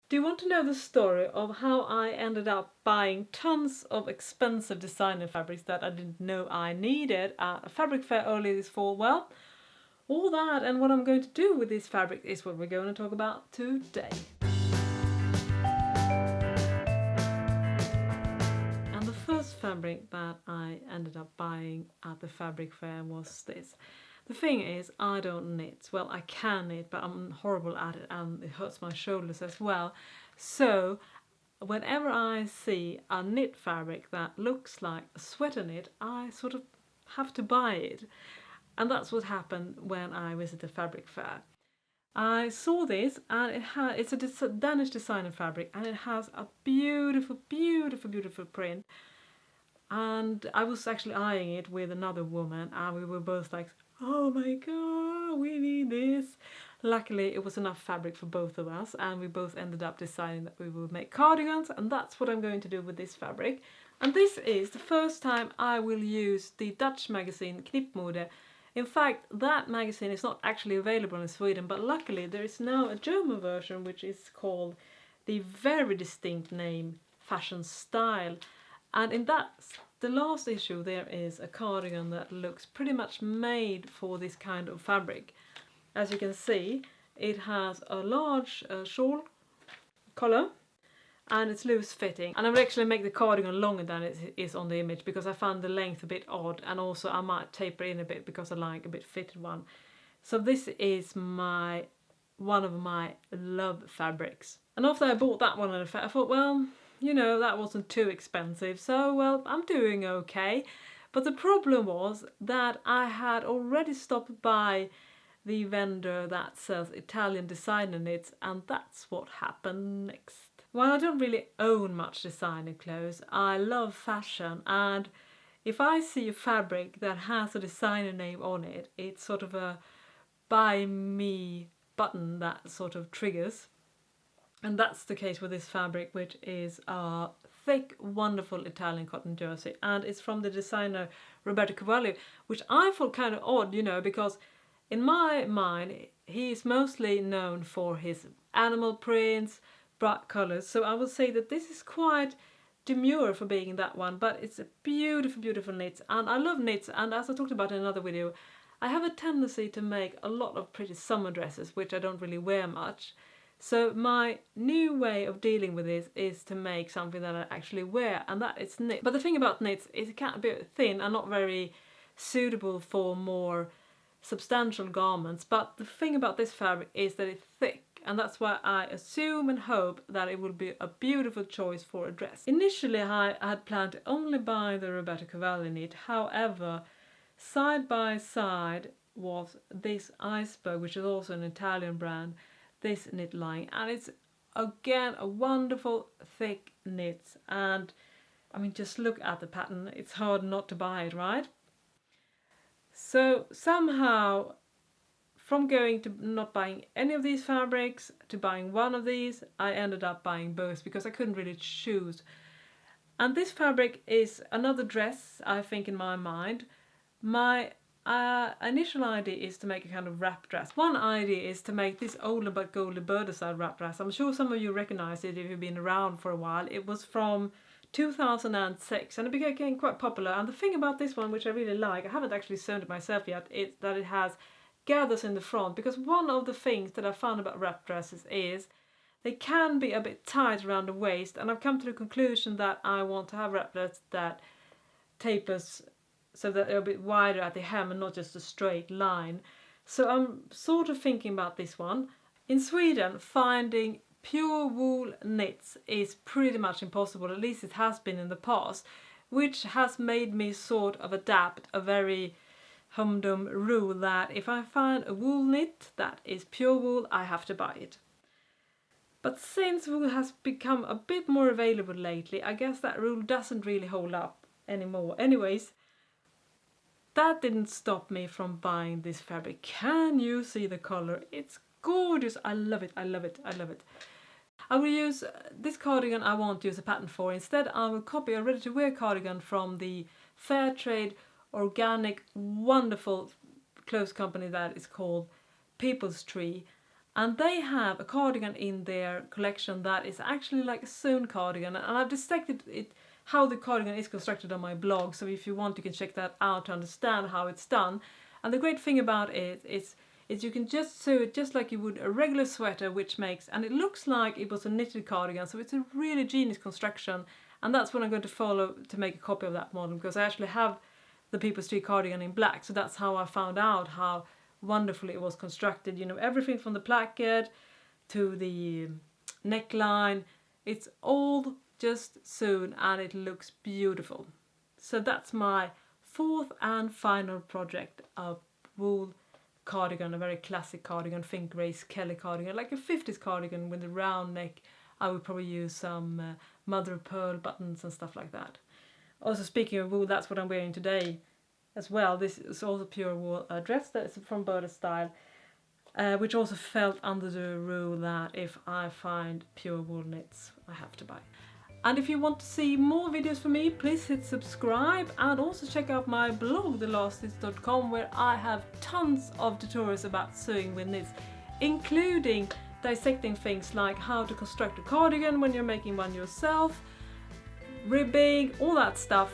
Do you want to know the story of how I ended up buying tons of expensive designer fabrics that I didn't know I needed at a fabric fair earlier this fall? Well, all that and what I'm going to do with this fabric is what we're going to talk about today. And the first fabric that I ended up buying at the fabric fair was this. The thing is, I don't knit. Well, I can knit, but I'm horrible at it and it hurts my shoulders as well. So whenever I see a knit fabric that looks like a sweater knit, I sort of have to buy it. And that's what happened when I visited the fabric fair. I saw this and it's a Danish designer fabric and it has a beautiful, beautiful, beautiful print. And I was actually eyeing it with another woman and we were both like, oh my god, we need this. Luckily it was enough fabric for both of us and we both ended up deciding that we would make cardigans, and that's what I'm going to do with this fabric. And this is the first time I will use the Dutch magazine Knipmode. In fact, that magazine is not actually available in Sweden, but luckily there is now a German version which is called the very distinct name Fashion Style. And in that, the last issue, there is a cardigan that looks pretty much made for this kind of fabric. As you can see, it has a large shawl collar and it's loose fitting. And I will actually make the cardigan longer than it is on the image because I found the length a bit odd, and also I might taper in a bit because I like a bit fitted one. So this is one of my love fabrics. And after I bought that one, I thought, well, you know, that wasn't too expensive, so well, I'm doing okay. But the problem was that I had already stopped by the vendor that sells Italian designer knits, and that's what happened next. While I don't really own much designer clothes, I love fashion, and if I see a fabric that has a designer name on it, it's sort of a buy me button that sort of triggers. And that's the case with this fabric, which is a thick, wonderful Italian cotton jersey. And it's from the designer Roberto Cavalli, which I thought kind of odd, you know, because in my mind, he's mostly known for his animal prints, bright colours. So I would say that this is quite demure for being that one, but it's a beautiful, beautiful knit. And I love knits, and as I talked about in another video, I have a tendency to make a lot of pretty summer dresses, which I don't really wear much. So my new way of dealing with this is to make something that I actually wear, and that is knit. But the thing about knits is it can be thin and not very suitable for more substantial garments. But the thing about this fabric is that it's thick, and that's why I assume and hope that it will be a beautiful choice for a dress. Initially I had planned to only buy the Roberto Cavalli knit, however, side by side was this Iceberg, which is also an Italian brand, this knit line, and it's again a wonderful thick knit, and I mean, just look at the pattern, it's hard not to buy it, right? So somehow from going to not buying any of these fabrics to buying one of these, I ended up buying both because I couldn't really choose. And this fabric is another dress, I think, in my mind. My initial idea is to make a kind of wrap dress. One idea is to make this older but golden bird-style wrap dress. I'm sure some of you recognize it if you've been around for a while. It was from 2006 and it became quite popular. And the thing about this one, which I really like, I haven't actually sewn it myself yet, is that it has gathers in the front. Because one of the things that I found about wrap dresses is they can be a bit tight around the waist, and I've come to the conclusion that I want to have wrap dresses that tapers so that they're a bit wider at the hem and not just a straight line. So I'm sort of thinking about this one. In Sweden, finding pure wool knits is pretty much impossible, at least it has been in the past, which has made me sort of adapt a very humdrum rule that if I find a wool knit that is pure wool, I have to buy it. But since wool has become a bit more available lately, I guess that rule doesn't really hold up anymore. Anyways, that didn't stop me from buying this fabric. Can you see the color? It's gorgeous. I love it. I love it. I love it. I will use this cardigan. I won't use a pattern for. Instead, I will copy a ready-to-wear cardigan from the fair trade, organic, wonderful clothes company that is called People's Tree. And they have a cardigan in their collection that is actually like a sewn cardigan, and I've dissected it, how the cardigan is constructed, on my blog, so if you want you can check that out to understand how it's done. And the great thing about it is you can just sew it just like you would a regular sweater, which makes, and it looks like it was a knitted cardigan, so it's a really genius construction. And that's what I'm going to follow to make a copy of that model, because I actually have the People Street cardigan in black, so that's how I found out how wonderfully it was constructed. You know, everything from the placket to the neckline, it's all just sewn and it looks beautiful. So that's my fourth and final project, a wool cardigan, a very classic cardigan, think Grace Kelly cardigan, like a 50s cardigan with a round neck. I would probably use some mother of pearl buttons and stuff like that. Also, speaking of wool, that's what I'm wearing today as well. This is also pure wool dress that is from Burda Style, which also felt under the rule that if I find pure wool knits, I have to buy. And if you want to see more videos from me, please hit subscribe, and also check out my blog, thelaststitch.com, where I have tons of tutorials about sewing with knits, including dissecting things like how to construct a cardigan when you're making one yourself, ribbing, all that stuff.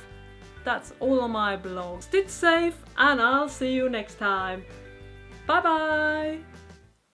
That's all on my blog. Stitch safe, and I'll see you next time. Bye bye!